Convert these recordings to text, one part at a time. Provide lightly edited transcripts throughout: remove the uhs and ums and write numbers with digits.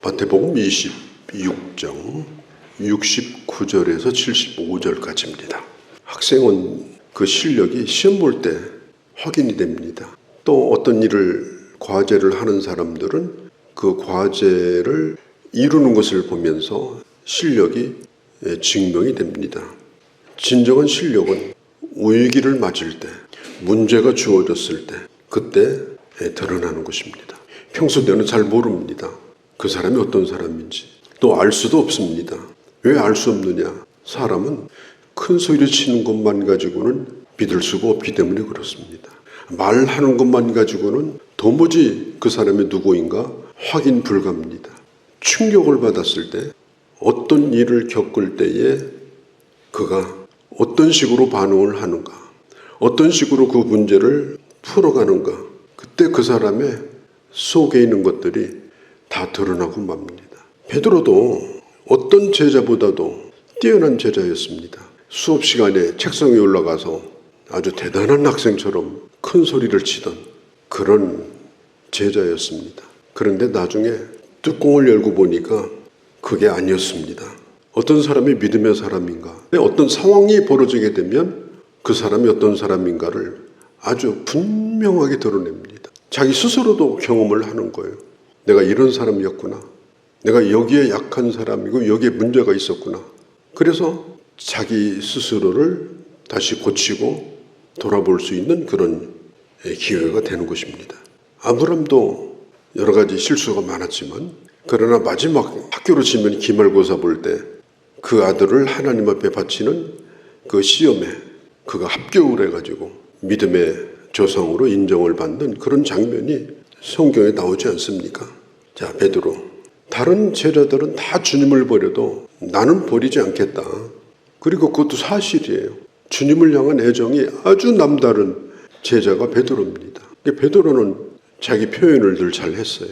마태복음 26장 69절에서 75절까지입니다. 학생은 그 실력이 시험 볼 때 확인이 됩니다. 또 어떤 과제를 하는 사람들은 그 과제를 이루는 것을 보면서 실력이 증명이 됩니다. 진정한 실력은 위기를 맞을 때, 문제가 주어졌을 때, 그때 드러나는 것입니다. 평소 때는 잘 모릅니다. 그 사람이 어떤 사람인지. 또 알 수도 없습니다. 왜 알 수 없느냐? 사람은 큰 소리 치는 것만 가지고는 믿을 수가 없기 때문에 그렇습니다. 말하는 것만 가지고는 도무지 그 사람이 누구인가 확인 불가입니다. 충격을 받았을 때, 어떤 일을 겪을 때에 그가 어떤 식으로 반응을 하는가, 어떤 식으로 그 문제를 풀어가는가, 그때 그 사람의 속에 있는 것들이 다 드러나고 맙니다. 베드로도 어떤 제자보다도 뛰어난 제자였습니다. 수업 시간에 책상에 올라가서 아주 대단한 학생처럼 큰 소리를 치던 그런 제자였습니다. 그런데 나중에 뚜껑을 열고 보니까 그게 아니었습니다. 어떤 사람이 믿음의 사람인가, 어떤 상황이 벌어지게 되면 그 사람이 어떤 사람인가를 아주 분명하게 드러냅니다. 자기 스스로도 경험을 하는 거예요. 내가 이런 사람이었구나. 내가 여기에 약한 사람이고 여기에 문제가 있었구나. 그래서 자기 스스로를 다시 고치고 돌아볼 수 있는 그런 기회가 되는 것입니다. 아브람도 여러 가지 실수가 많았지만, 그러나 마지막 학교로 치면 기말고사 볼 때 그 아들을 하나님 앞에 바치는 그 시험에 그가 합격을 해가지고 믿음의 조상으로 인정을 받는 그런 장면이 성경에 나오지 않습니까? 자, 베드로. 다른 제자들은 다 주님을 버려도 나는 버리지 않겠다. 그리고 그것도 사실이에요. 주님을 향한 애정이 아주 남다른 제자가 베드로입니다. 베드로는 자기 표현을 늘 잘 했어요.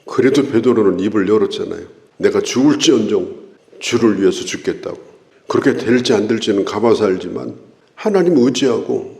그래도 베드로는 입을 열었잖아요. 내가 죽을지언정 주를 위해서 죽겠다고. 그렇게 될지 안 될지는 가봐서 알지만 하나님 의지하고,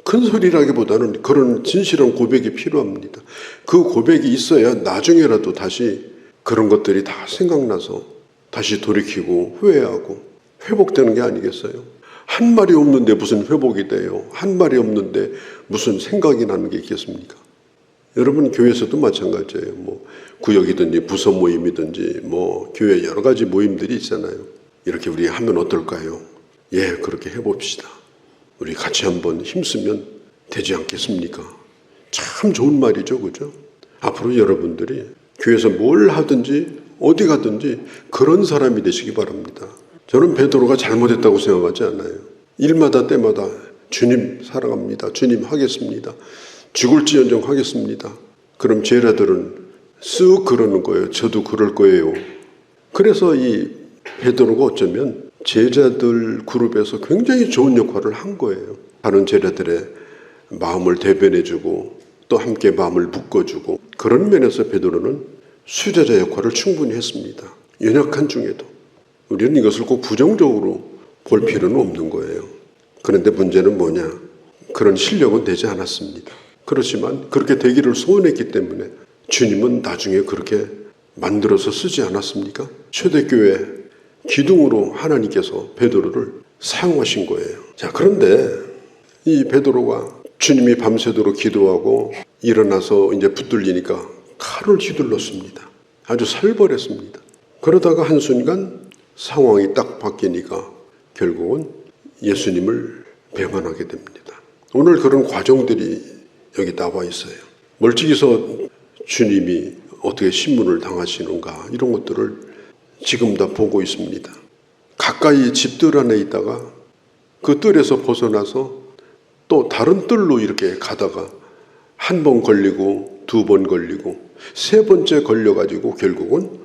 큰 소리라기보다는 그런 진실한 고백이 필요합니다. 그 고백이 있어야 나중에라도 다시 그런 것들이 다 생각나서 다시 돌이키고 후회하고 회복되는 게 아니겠어요? 한 말이 없는데 무슨 회복이 돼요? 한 말이 없는데 무슨 생각이 나는 게 있겠습니까? 여러분, 교회에서도 마찬가지예요. 구역이든지 부서 모임이든지 교회 여러 가지 모임들이 있잖아요. 이렇게 우리 하면 어떨까요? 예, 그렇게 해봅시다. 우리 같이 한번 힘쓰면 되지 않겠습니까? 참 좋은 말이죠, 그죠? 앞으로 여러분들이 교회에서 뭘 하든지 어디 가든지 그런 사람이 되시기 바랍니다. 저는 베드로가 잘못했다고 생각하지 않아요. 일마다 때마다 주님 사랑합니다. 주님 하겠습니다. 죽을지언정 하겠습니다. 그럼 제자들은 쓱 그러는 거예요. 저도 그럴 거예요. 그래서 이 베드로가 어쩌면 제자들 그룹에서 굉장히 좋은 역할을 한 거예요. 다른 제자들의 마음을 대변해주고 또 함께 마음을 묶어주고, 그런 면에서 베드로는 수제자 역할을 충분히 했습니다. 연약한 중에도. 우리는 이것을 꼭 부정적으로 볼 필요는 없는 거예요. 그런데 문제는 뭐냐? 그런 실력은 되지 않았습니다. 그렇지만 그렇게 되기를 소원했기 때문에 주님은 나중에 그렇게 만들어서 쓰지 않았습니까? 초대교회 기둥으로 하나님께서 베드로를 사용하신 거예요. 자, 그런데 이 베드로가 주님이 밤새도록 기도하고 일어나서 이제 붙들리니까 칼을 휘둘렀습니다. 아주 살벌했습니다. 그러다가 한순간 상황이 딱 바뀌니까 결국은 예수님을 배반하게 됩니다. 오늘 그런 과정들이 여기 나와 있어요. 멀찍이서 주님이 어떻게 신문을 당하시는가, 이런 것들을 지금 다 보고 있습니다. 가까이 집들 안에 있다가 그 뜰에서 벗어나서 또 다른 뜰로 이렇게 가다가 한 번 걸리고 두 번 걸리고 세 번째 걸려가지고 결국은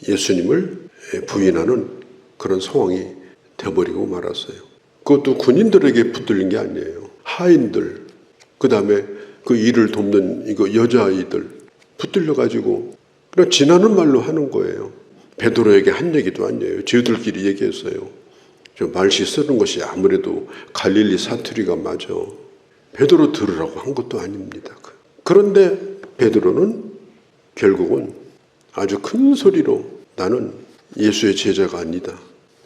예수님을 부인하는 그런 상황이 되어버리고 말았어요. 그것도 군인들에게 붙들린 게 아니에요. 하인들, 그 다음에 그 일을 돕는 여자아이들 붙들려가지고 그냥 지나는 말로 하는 거예요. 베드로에게 한 얘기도 아니에요. 저희들끼리 얘기했어요. 말씨 쓰는 것이 아무래도 갈릴리 사투리가 맞아. 베드로 들으라고 한 것도 아닙니다. 그런데 베드로는 결국은 아주 큰 소리로 나는 예수의 제자가 아니다.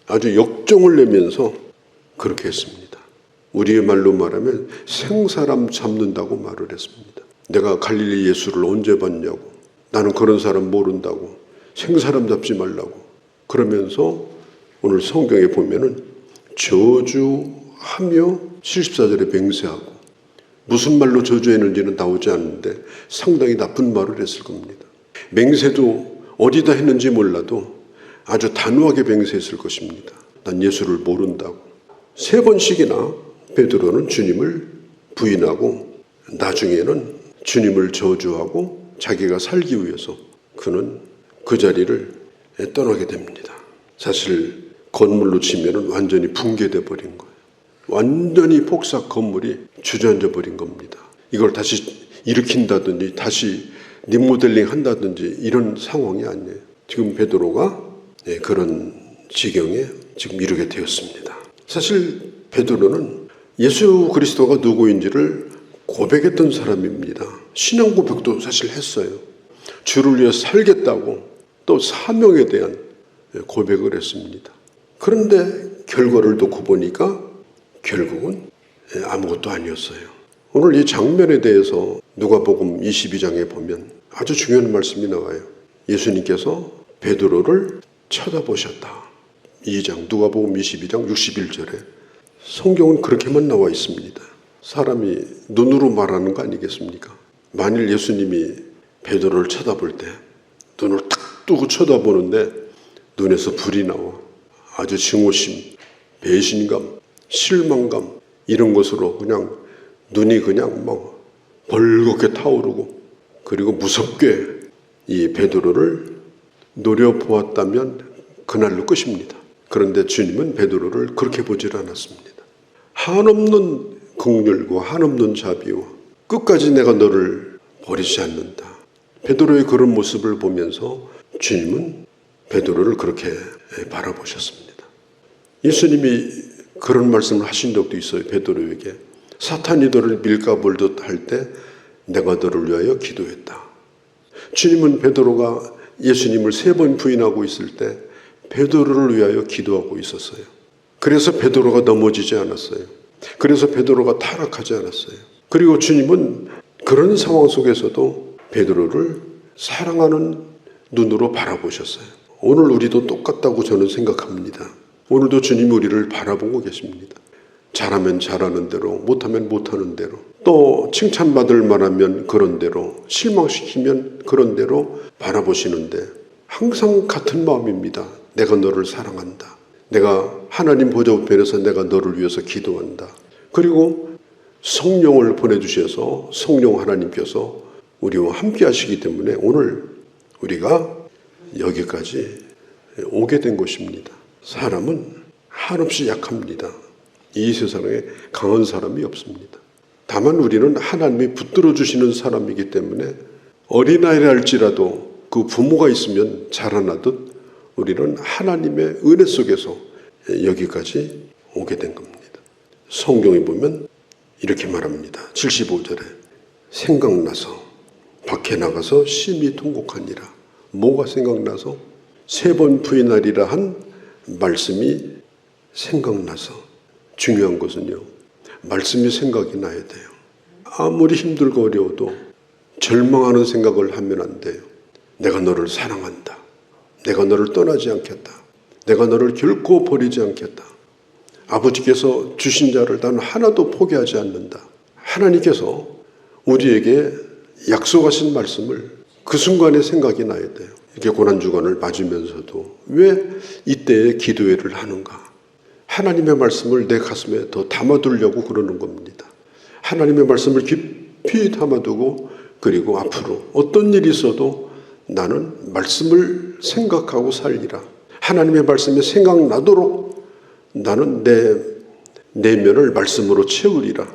아주 역정을 내면서 그렇게 했습니다. 우리의 말로 말하면 생사람 잡는다고 말을 했습니다. 내가 갈릴리 예수를 언제 봤냐고, 나는 그런 사람 모른다고, 생사람 잡지 말라고 그러면서 오늘 성경에 보면은 저주하며 74절에 맹세하고, 무슨 말로 저주했는지는 나오지 않는데 상당히 나쁜 말을 했을 겁니다. 맹세도 어디다 했는지 몰라도 아주 단호하게 맹세했을 것입니다. 난 예수를 모른다고. 3번씩이나 베드로는 주님을 부인하고 나중에는 주님을 저주하고 자기가 살기 위해서 그는 그 자리를 떠나게 됩니다. 사실 건물로 치면 완전히 붕괴돼 버린 거예요. 완전히 폭삭 건물이 주저앉아 버린 겁니다. 이걸 다시 일으킨다든지 다시 리모델링 한다든지 이런 상황이 아니에요. 지금 베드로가 그런 지경에 지금 이르게 되었습니다. 사실 베드로는 예수 그리스도가 누구인지를 고백했던 사람입니다. 신앙 고백도 사실 했어요. 주를 위해 살겠다고 또 사명에 대한 고백을 했습니다. 그런데 결과를 놓고 보니까 결국은 아무것도 아니었어요. 오늘 이 장면에 대해서 누가복음 22장에 보면 아주 중요한 말씀이 나와요. 예수님께서 베드로를 쳐다보셨다. 2장 누가복음 22장 61절에 성경은 그렇게만 나와 있습니다. 사람이 눈으로 말하는 거 아니겠습니까? 만일 예수님이 베드로를 쳐다볼 때 눈을 탁 뜨고 쳐다보는데 눈에서 불이 나와 아주 증오심, 배신감, 실망감 이런 것으로 그냥 눈이 그냥 막 벌겋게 타오르고 그리고 무섭게 이 베드로를 노려보았다면 그날로 끝입니다. 그런데 주님은 베드로를 그렇게 보질 않았습니다. 한없는 긍휼과 한없는 자비와 끝까지 내가 너를 버리지 않는다. 베드로의 그런 모습을 보면서 주님은 베드로를 그렇게 바라보셨습니다. 예수님이 그런 말씀을 하신 적도 있어요. 베드로에게 사탄이 너를 밀가 불듯 할 때 내가 너를 위하여 기도했다. 주님은 베드로가 예수님을 3번 부인하고 있을 때 베드로를 위하여 기도하고 있었어요. 그래서 베드로가 넘어지지 않았어요. 그래서 베드로가 타락하지 않았어요. 그리고 주님은 그런 상황 속에서도 베드로를 사랑하는 눈으로 바라보셨어요. 오늘 우리도 똑같다고 저는 생각합니다. 오늘도 주님이 우리를 바라보고 계십니다. 잘하면 잘하는 대로, 못하면 못하는 대로, 또 칭찬받을 만하면 그런 대로, 실망시키면 그런 대로 바라보시는데 항상 같은 마음입니다. 내가 너를 사랑한다. 내가 하나님 보좌 우편에서 내가 너를 위해서 기도한다. 그리고 성령을 보내주셔서 성령 하나님께서 우리와 함께 하시기 때문에 오늘 우리가 여기까지 오게 된 것입니다. 사람은 한없이 약합니다. 이 세상에 강한 사람이 없습니다. 다만 우리는 하나님이 붙들어 주시는 사람이기 때문에 어린아이라 할지라도 그 부모가 있으면 자라나듯 우리는 하나님의 은혜 속에서 여기까지 오게 된 겁니다. 성경에 보면 이렇게 말합니다. 75절에 생각나서 밖에 나가서 심히 통곡하니라. 뭐가 생각나서? 3번 부인하리라 한 말씀이 생각나서. 중요한 것은요, 말씀이 생각이 나야 돼요. 아무리 힘들고 어려워도 절망하는 생각을 하면 안 돼요. 내가 너를 사랑한다. 내가 너를 떠나지 않겠다. 내가 너를 결코 버리지 않겠다. 아버지께서 주신 자를 나는 하나도 포기하지 않는다. 하나님께서 우리에게 약속하신 말씀을 그 순간에 생각이 나야 돼요. 이렇게 고난주간을 맞으면서도 왜 이때에 기도회를 하는가? 하나님의 말씀을 내 가슴에 더 담아두려고 그러는 겁니다. 하나님의 말씀을 깊이 담아두고 그리고 앞으로 어떤 일이 있어도 나는 말씀을 생각하고 살리라. 하나님의 말씀이 생각나도록 나는 내 내면을 말씀으로 채우리라.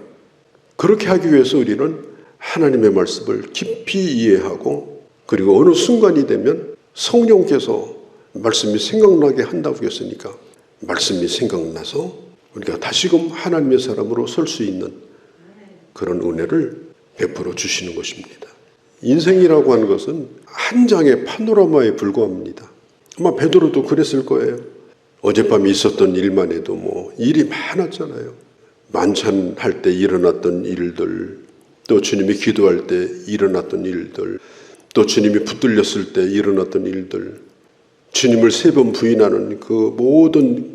그렇게 하기 위해서 우리는 하나님의 말씀을 깊이 이해하고 그리고 어느 순간이 되면 성령께서 말씀이 생각나게 한다고 했으니까 말씀이 생각나서 우리가 다시금 하나님의 사람으로 설 수 있는 그런 은혜를 베풀어 주시는 것입니다. 인생이라고 하는 것은 한 장의 파노라마에 불과합니다. 아마 베드로도 그랬을 거예요. 어젯밤에 있었던 일만 해도 일이 많았잖아요. 만찬할 때 일어났던 일들, 또 주님이 기도할 때 일어났던 일들, 또 주님이 붙들렸을 때 일어났던 일들, 주님을 3번 부인하는 그 모든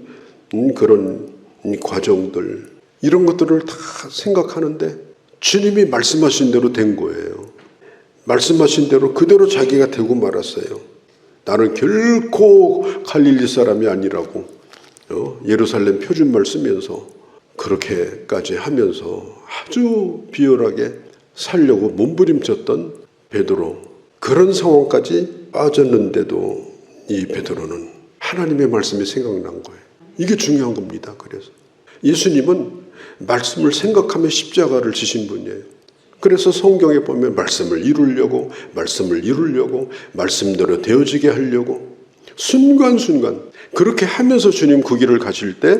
그런 과정들, 이런 것들을 다 생각하는데 주님이 말씀하신 대로 된 거예요. 말씀하신 대로 그대로 자기가 되고 말았어요. 나는 결코 갈릴리 사람이 아니라고 예루살렘 표준말 쓰면서 그렇게까지 하면서 아주 비열하게 살려고 몸부림쳤던 베드로, 그런 상황까지 빠졌는데도 이 베드로는 하나님의 말씀이 생각난 거예요. 이게 중요한 겁니다. 그래서 예수님은 말씀을 생각하며 십자가를 지신 분이에요. 그래서 성경에 보면 말씀을 이루려고 말씀대로 되어지게 하려고 순간순간 그렇게 하면서 주님 그 길을 가실 때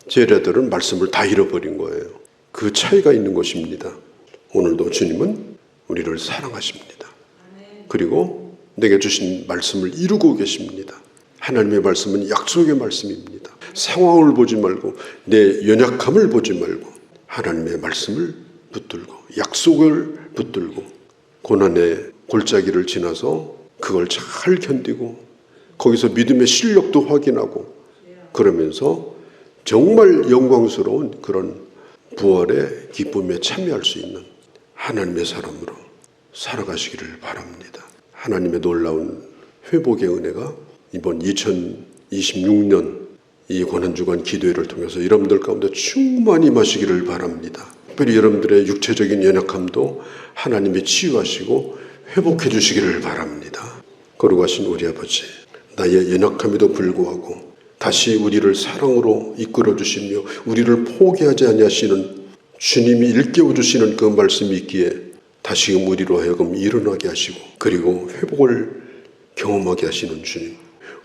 제자들은 말씀을 다 잃어버린 거예요. 그 차이가 있는 것입니다. 오늘도 주님은 우리를 사랑하십니다. 그리고 내게 주신 말씀을 이루고 계십니다. 하나님의 말씀은 약속의 말씀입니다. 상황을 보지 말고 내 연약함을 보지 말고 하나님의 말씀을 붙들고 약속을 붙들고 고난의 골짜기를 지나서 그걸 잘 견디고 거기서 믿음의 실력도 확인하고 그러면서 정말 영광스러운 그런 부활의 기쁨에 참여할 수 있는 하나님의 사람으로 살아가시기를 바랍니다. 하나님의 놀라운 회복의 은혜가 이번 2026년 이 고난주간 기도회를 통해서 여러분들 가운데 충만히 임하시기를 바랍니다. 특별히 여러분들의 육체적인 연약함도 하나님이 치유하시고 회복해 주시기를 바랍니다. 거룩하신 우리 아버지, 나의 연약함에도 불구하고 다시 우리를 사랑으로 이끌어 주시며 우리를 포기하지 아니하시는 주님이 일깨워 주시는 그 말씀이 있기에 다시금 우리로 하여금 일어나게 하시고 그리고 회복을 경험하게 하시는 주님,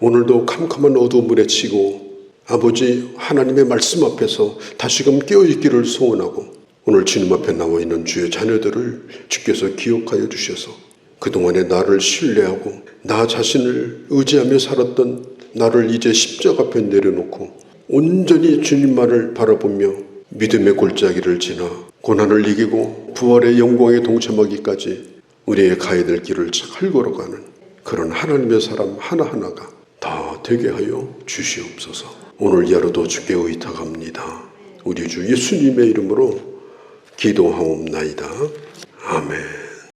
오늘도 캄캄한 어두움에 치고 아버지 하나님의 말씀 앞에서 다시금 깨어있기를 소원하고 오늘 주님 앞에 나와 있는 주의 자녀들을 주께서 기억하여 주셔서 그동안에 나를 신뢰하고 나 자신을 의지하며 살았던 나를 이제 십자가 앞에 내려놓고 온전히 주님만을 바라보며 믿음의 골짜기를 지나 고난을 이기고 부활의 영광에 동참하기까지 우리의 가야 될 길을 잘 걸어가는 그런 하나님의 사람 하나하나가 다 되게 하여 주시옵소서. 오늘 이 하루도 주께 의탁합니다. 우리 주 예수님의 이름으로 기도하옵나이다. 아멘.